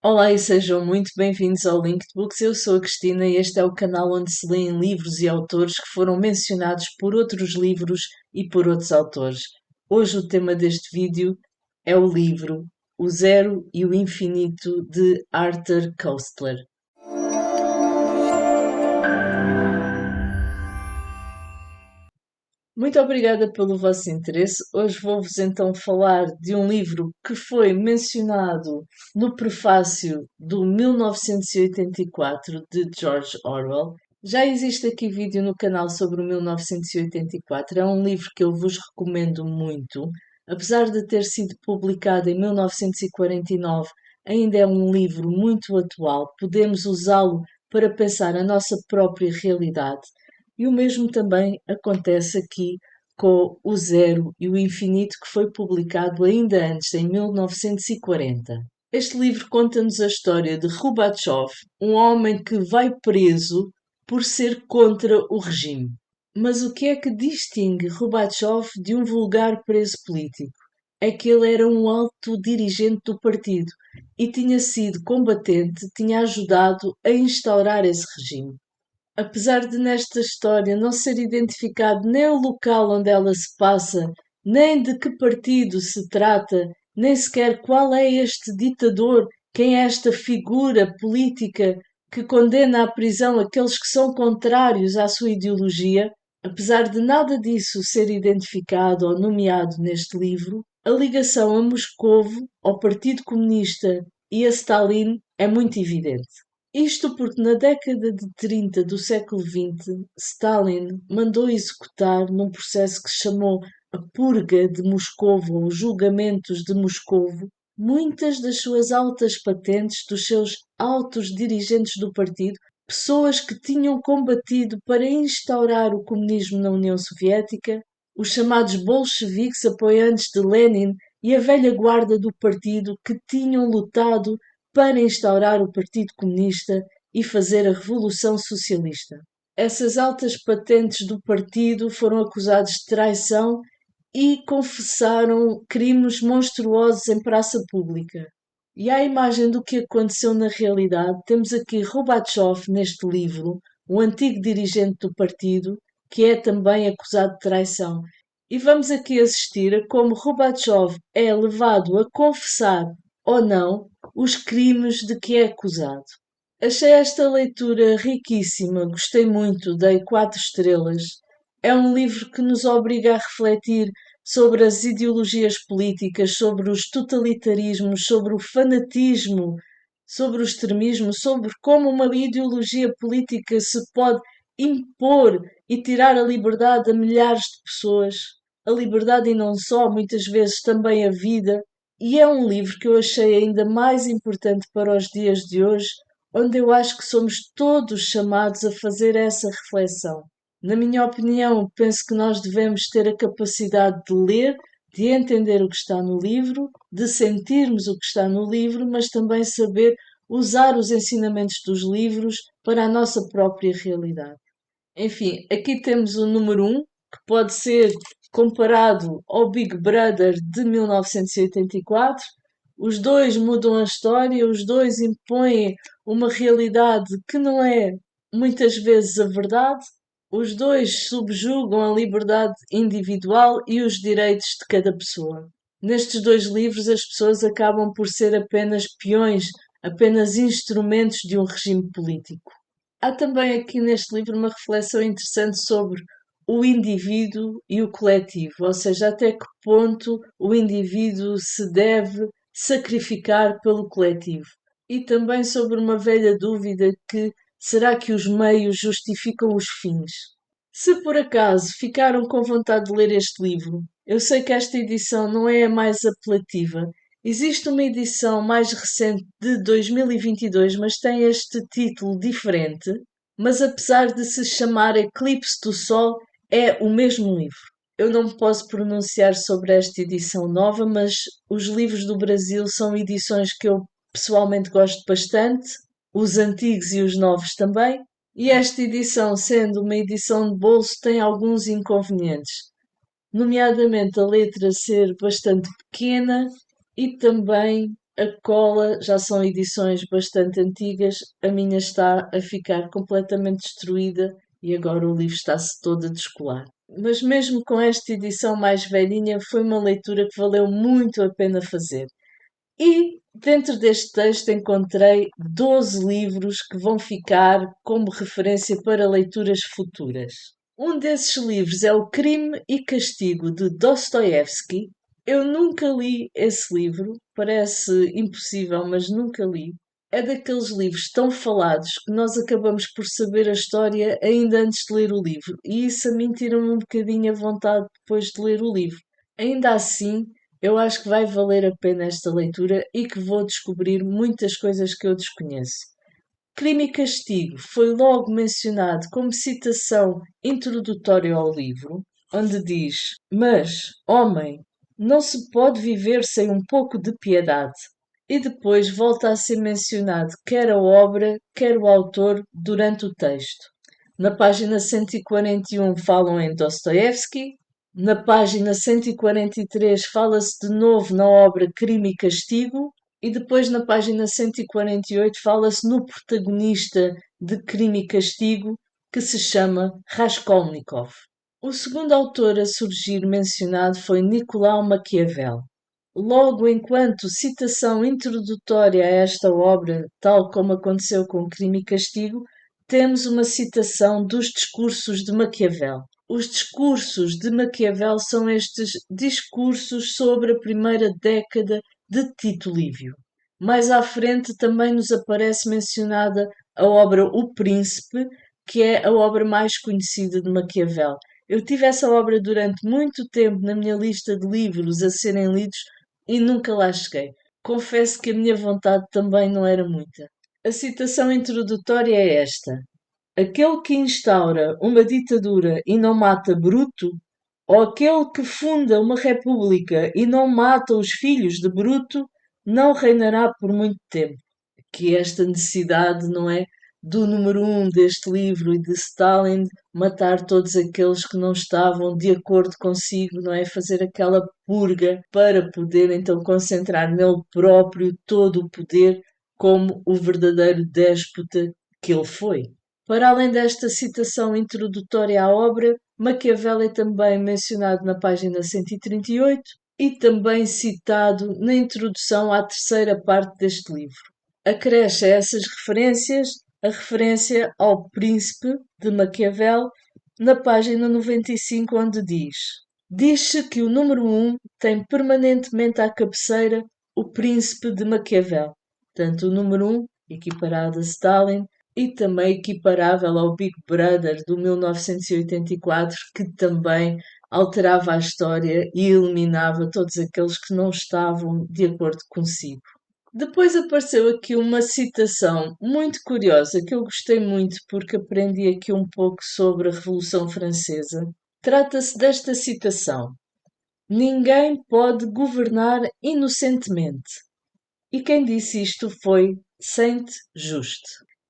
Olá e sejam muito bem-vindos ao Linked Books. Eu sou a Cristina e este é o canal onde se lêem livros e autores que foram mencionados por outros livros e por outros autores. Hoje o tema deste vídeo é o livro O Zero e o Infinito de Arthur Koestler. Muito obrigada pelo vosso interesse. Hoje vou-vos então falar de um livro que foi mencionado no prefácio do 1984 de George Orwell. Já existe aqui vídeo no canal sobre o 1984. É um livro que eu vos recomendo muito. Apesar de ter sido publicado em 1949, ainda é um livro muito atual. Podemos usá-lo para pensar a nossa própria realidade. E o mesmo também acontece aqui com o Zero e o Infinito, que foi publicado ainda antes, em 1940. Este livro conta-nos a história de Rubachev, um homem que vai preso por ser contra o regime. Mas o que é que distingue Rubachev de um vulgar preso político? É que ele era um alto dirigente do partido e tinha sido combatente, tinha ajudado a instaurar esse regime. Apesar de nesta história não ser identificado nem o local onde ela se passa, nem de que partido se trata, nem sequer qual é este ditador, quem é esta figura política que condena à prisão aqueles que são contrários à sua ideologia, apesar de nada disso ser identificado ou nomeado neste livro, a ligação a Moscovo, ao Partido Comunista e a Stalin é muito evidente. Isto porque na década de 30 do século XX, Stalin mandou executar, num processo que se chamou a Purga de Moscovo, ou os Julgamentos de Moscovo, muitas das suas altas patentes, dos seus altos dirigentes do partido, pessoas que tinham combatido para instaurar o comunismo na União Soviética, os chamados bolcheviques apoiantes de Lenin e a velha guarda do partido que tinham lutado para instaurar o Partido Comunista e fazer a Revolução Socialista. Essas altas patentes do partido foram acusados de traição e confessaram crimes monstruosos em praça pública. E à imagem do que aconteceu na realidade, temos aqui Rubachev neste livro, o antigo dirigente do partido, que é também acusado de traição. E vamos aqui assistir a como Rubachev é levado a confessar ou não os crimes de que é acusado. Achei esta leitura riquíssima, gostei muito, dei 4 estrelas. É um livro que nos obriga a refletir sobre as ideologias políticas, sobre os totalitarismos, sobre o fanatismo, sobre o extremismo, sobre como uma ideologia política se pode impor e tirar a liberdade a milhares de pessoas. A liberdade e não só, muitas vezes também a vida. E é um livro que eu achei ainda mais importante para os dias de hoje, onde eu acho que somos todos chamados a fazer essa reflexão. Na minha opinião, penso que nós devemos ter a capacidade de ler, de entender o que está no livro, de sentirmos o que está no livro, mas também saber usar os ensinamentos dos livros para a nossa própria realidade. Enfim, aqui temos o número 1, que pode ser comparado ao Big Brother de 1984. Os dois mudam a história, os dois impõem uma realidade que não é muitas vezes a verdade, os dois subjugam a liberdade individual e os direitos de cada pessoa. Nestes dois livros, as pessoas acabam por ser apenas peões, apenas instrumentos de um regime político. Há também aqui neste livro uma reflexão interessante sobre o indivíduo e o coletivo, ou seja, até que ponto o indivíduo se deve sacrificar pelo coletivo. E também sobre uma velha dúvida que será que os meios justificam os fins? Se por acaso ficaram com vontade de ler este livro, eu sei que esta edição não é a mais apelativa. Existe uma edição mais recente de 2022, mas tem este título diferente. Mas apesar de se chamar Eclipse do Sol, é o mesmo livro. Eu não posso pronunciar sobre esta edição nova, mas os livros do Brasil são edições que eu pessoalmente gosto bastante, os antigos e os novos também. E esta edição, sendo uma edição de bolso, tem alguns inconvenientes, nomeadamente a letra ser bastante pequena e também A cola já são edições bastante antigas, a minha está a ficar completamente destruída e agora o livro está-se todo a descolar. Mas mesmo com esta edição mais velhinha, foi uma leitura que valeu muito a pena fazer. E dentro deste texto encontrei 12 livros que vão ficar como referência para leituras futuras. Um desses livros é O Crime e Castigo de Dostoiévski. Eu nunca li esse livro, parece impossível, mas nunca li. É daqueles livros tão falados que nós acabamos por saber a história ainda antes de ler o livro, e isso a mim tira-me um bocadinho a vontade depois de ler o livro. Ainda assim, eu acho que vai valer a pena esta leitura e que vou descobrir muitas coisas que eu desconheço. Crime e Castigo foi logo mencionado como citação introdutória ao livro, onde diz: Mas, homem, não se pode viver sem um pouco de piedade. E depois volta a ser mencionado quer a obra, quer o autor durante o texto. Na página 141 falam em Dostoiévski, na página 143 fala-se de novo na obra Crime e Castigo, e depois na página 148 fala-se no protagonista de Crime e Castigo, que se chama Raskolnikov. O segundo autor a surgir mencionado foi Nicolau Maquiavel. Logo enquanto citação introdutória a esta obra, tal como aconteceu com Crime e Castigo, temos uma citação dos discursos de Maquiavel. Os discursos de Maquiavel são estes discursos sobre a primeira década de Tito Livio. Mais à frente também nos aparece mencionada a obra O Príncipe, que é a obra mais conhecida de Maquiavel. Eu tive essa obra durante muito tempo na minha lista de livros a serem lidos e nunca lá cheguei. Confesso que a minha vontade também não era muita. A citação introdutória é esta: Aquele que instaura uma ditadura e não mata Bruto, ou aquele que funda uma república e não mata os filhos de Bruto, não reinará por muito tempo. Que esta necessidade, não é, do número um deste livro e de Stalin matar todos aqueles que não estavam de acordo consigo, não é, fazer aquela purga para poder então concentrar nele próprio todo o poder como o verdadeiro déspota que ele foi. Para além desta citação introdutória à obra, Maquiavel é também mencionado na página 138 e também citado na introdução à terceira parte deste livro. Acresce a essas referências a referência ao Príncipe de Maquiavel na página 95, onde diz: Diz-se que o número um tem permanentemente à cabeceira o Príncipe de Maquiavel, tanto o número um, equiparado a Stalin, e também equiparável ao Big Brother do 1984, que também alterava a história e eliminava todos aqueles que não estavam de acordo consigo. Depois apareceu aqui uma citação muito curiosa que eu gostei muito porque aprendi aqui um pouco sobre a Revolução Francesa. Trata-se desta citação: Ninguém pode governar inocentemente. E quem disse isto foi Saint-Just.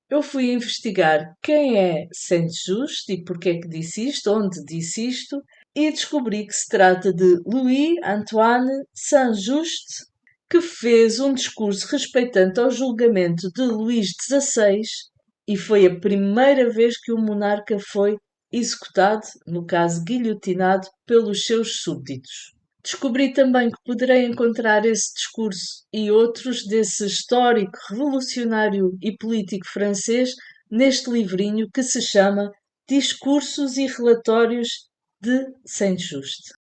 Eu fui investigar quem é Saint-Just e porque é que disse isto, onde disse isto, e descobri que se trata de Louis Antoine Saint-Just, que fez um discurso respeitante ao julgamento de Luís XVI e foi a primeira vez que o monarca foi executado, no caso guilhotinado, pelos seus súbditos. Descobri também que poderei encontrar esse discurso e outros desse histórico, revolucionário e político francês neste livrinho que se chama Discursos e Relatórios de Saint-Just.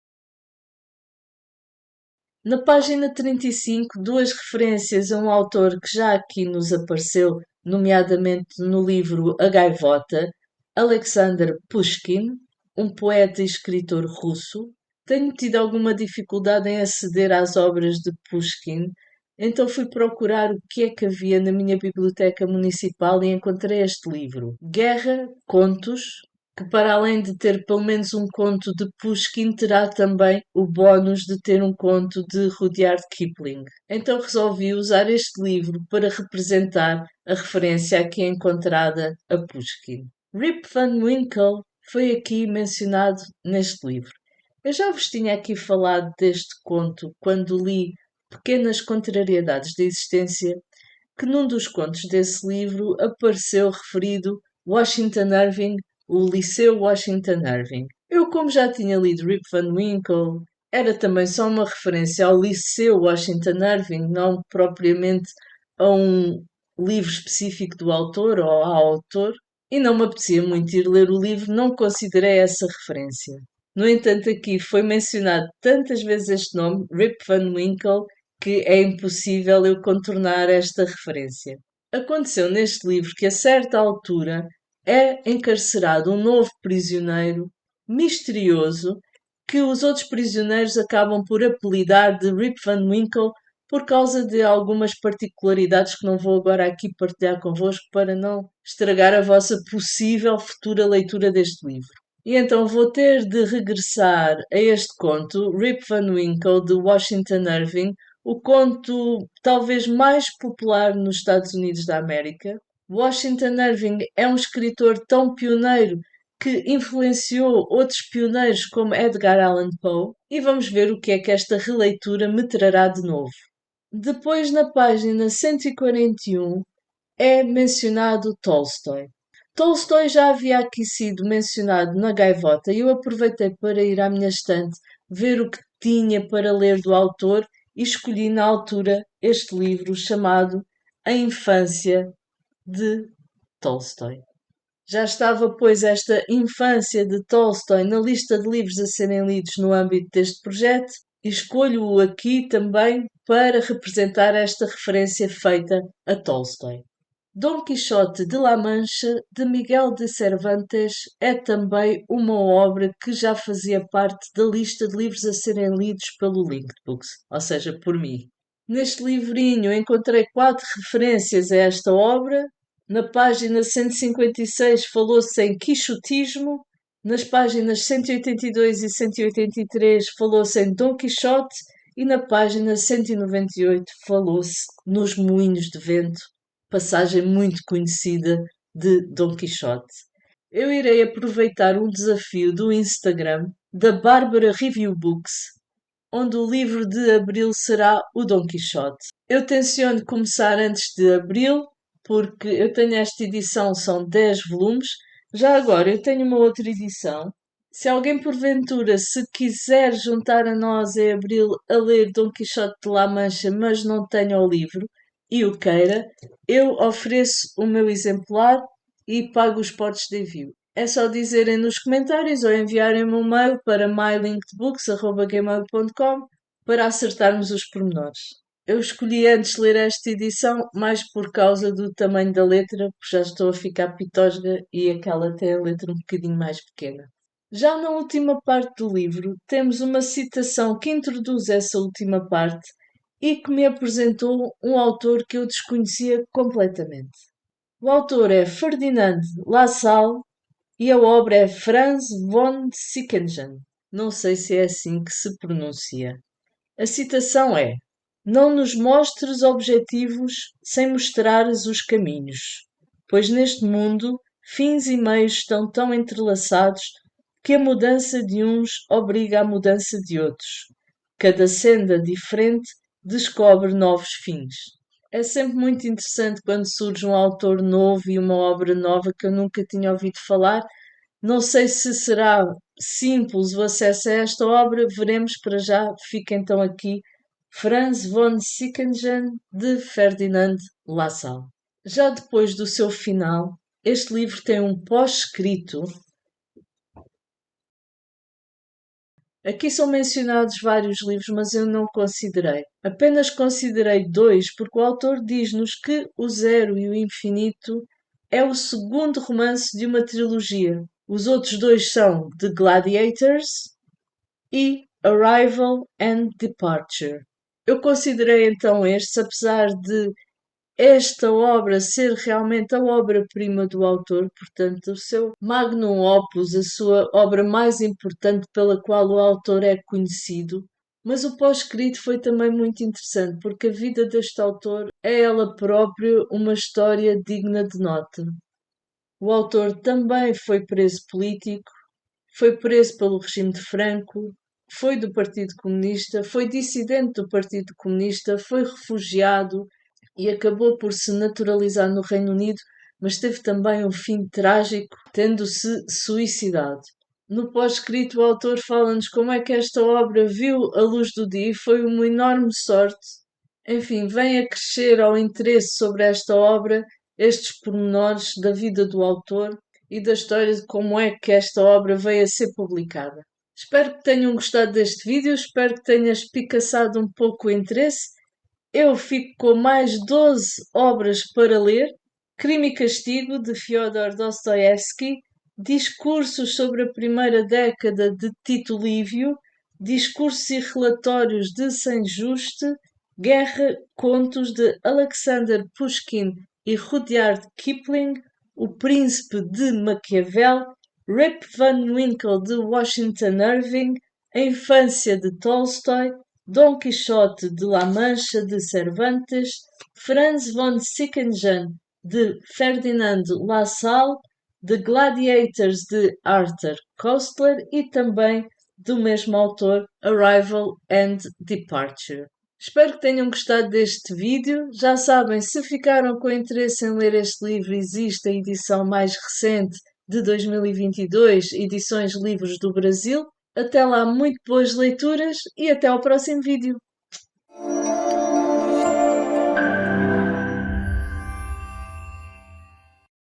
Na página 35, duas referências a um autor que já aqui nos apareceu, nomeadamente no livro A Gaivota, Alexander Pushkin, um poeta e escritor russo. Tenho tido alguma dificuldade em aceder às obras de Pushkin, então fui procurar o que é que havia na minha biblioteca municipal e encontrei este livro, Guerra, Contos, que para além de ter pelo menos um conto de Pushkin, terá também o bónus de ter um conto de Rudyard Kipling. Então resolvi usar este livro para representar a referência aqui encontrada a Pushkin. Rip Van Winkle foi aqui mencionado neste livro. Eu já vos tinha aqui falado deste conto quando li pequenas contrariedades da existência, que num dos contos desse livro apareceu referido Washington Irving, o Liceu Washington Irving. Eu, como já tinha lido Rip Van Winkle, era também só uma referência ao Liceu Washington Irving, não propriamente a um livro específico do autor ou ao autor, e não me apetecia muito ir ler o livro, não considerei essa referência. No entanto, aqui foi mencionado tantas vezes este nome, Rip Van Winkle, que é impossível eu contornar esta referência. Aconteceu neste livro que, a certa altura, é encarcerado um novo prisioneiro misterioso que os outros prisioneiros acabam por apelidar de Rip Van Winkle por causa de algumas particularidades que não vou agora aqui partilhar convosco para não estragar a vossa possível futura leitura deste livro. E então vou ter de regressar a este conto, Rip Van Winkle, de Washington Irving, o conto talvez mais popular nos Estados Unidos da América. Washington Irving é um escritor tão pioneiro que influenciou outros pioneiros como Edgar Allan Poe, e vamos ver o que é que esta releitura me trará de novo. Depois, na página 141, é mencionado Tolstói. Tolstói já havia aqui sido mencionado na Gaivota e eu aproveitei para ir à minha estante ver o que tinha para ler do autor e escolhi na altura este livro chamado A Infância de Tolstói. Já estava, pois, esta infância de Tolstói na lista de livros a serem lidos no âmbito deste projeto e escolho-o aqui também para representar esta referência feita a Tolstói. Dom Quixote de La Mancha, de Miguel de Cervantes, é também uma obra que já fazia parte da lista de livros a serem lidos pelo Linked Books, ou seja, por mim. Neste livrinho encontrei 4 referências a esta obra. Na página 156 falou-se em quixotismo, nas páginas 182 e 183 falou-se em Dom Quixote e na página 198 falou-se nos moinhos de vento, passagem muito conhecida de Dom Quixote. Eu irei aproveitar um desafio do Instagram da Bárbara Review Books, onde o livro de abril será o Dom Quixote. Eu tenciono começar antes de abril, porque eu tenho esta edição, são 10 volumes. Já agora eu tenho uma outra edição. Se alguém porventura se quiser juntar a nós em abril a ler Dom Quixote de La Mancha, mas não tenha o livro e o queira, eu ofereço o meu exemplar e pago os portos de envio. É só dizerem nos comentários ou enviarem-me um mail para mylinkedbooks@gmail.com para acertarmos os pormenores. Eu escolhi antes ler esta edição mais por causa do tamanho da letra, porque já estou a ficar pitosga e aquela tem a letra um bocadinho mais pequena. Já na última parte do livro, temos uma citação que introduz essa última parte e que me apresentou um autor que eu desconhecia completamente. O autor é Ferdinand Lassalle e a obra é Franz von Sickingen. Não sei se é assim que se pronuncia. A citação é: Não nos mostres objetivos sem mostrares os caminhos, pois neste mundo fins e meios estão tão entrelaçados que a mudança de uns obriga à mudança de outros. Cada senda diferente descobre novos fins. É sempre muito interessante quando surge um autor novo e uma obra nova que eu nunca tinha ouvido falar. Não sei se será simples o acesso a esta obra, veremos. Para já. Fica então aqui Franz von Sickingen, de Ferdinand Lassalle. Já depois do seu final, este livro tem um pós-escrito. Aqui são mencionados vários livros, mas eu não considerei. Apenas considerei 2, porque o autor diz-nos que O Zero e o Infinito é o segundo romance de uma trilogia. Os outros 2 são The Gladiators e Arrival and Departure. Eu considerei então estes, apesar de esta obra ser realmente a obra-prima do autor, portanto, o seu magnum opus, a sua obra mais importante pela qual o autor é conhecido. Mas o pós-escrito foi também muito interessante, porque a vida deste autor é ela própria uma história digna de nota. O autor também foi preso político, foi preso pelo regime de Franco, foi do Partido Comunista, foi dissidente do Partido Comunista, foi refugiado e acabou por se naturalizar no Reino Unido, mas teve também um fim trágico, tendo-se suicidado. No pós-escrito, o autor fala-nos como é que esta obra viu a luz do dia e foi uma enorme sorte. Enfim, vem a crescer ao interesse sobre esta obra estes pormenores da vida do autor e da história de como é que esta obra veio a ser publicada. Espero que tenham gostado deste vídeo, espero que tenha espicaçado um pouco o interesse. Eu fico com mais 12 obras para ler: Crime e Castigo, de Fyodor Dostoevsky, Discursos sobre a Primeira Década, de Tito Livio, Discursos e Relatórios, de Saint-Just, Guerra, Contos, de Alexander Pushkin e Rudyard Kipling, O Príncipe, de Maquiavel, Rip Van Winkle, de Washington Irving, A Infância, de Tolstói, Dom Quixote de La Mancha, de Cervantes, Franz von Sickingen, de Ferdinand Lassalle, The Gladiators, de Arthur Koestler e também do mesmo autor, Arrival and Departure. Espero que tenham gostado deste vídeo. Já sabem, se ficaram com interesse em ler este livro, existe a edição mais recente de 2022, Edições Livros do Brasil. Até lá, muito boas leituras e até ao próximo vídeo.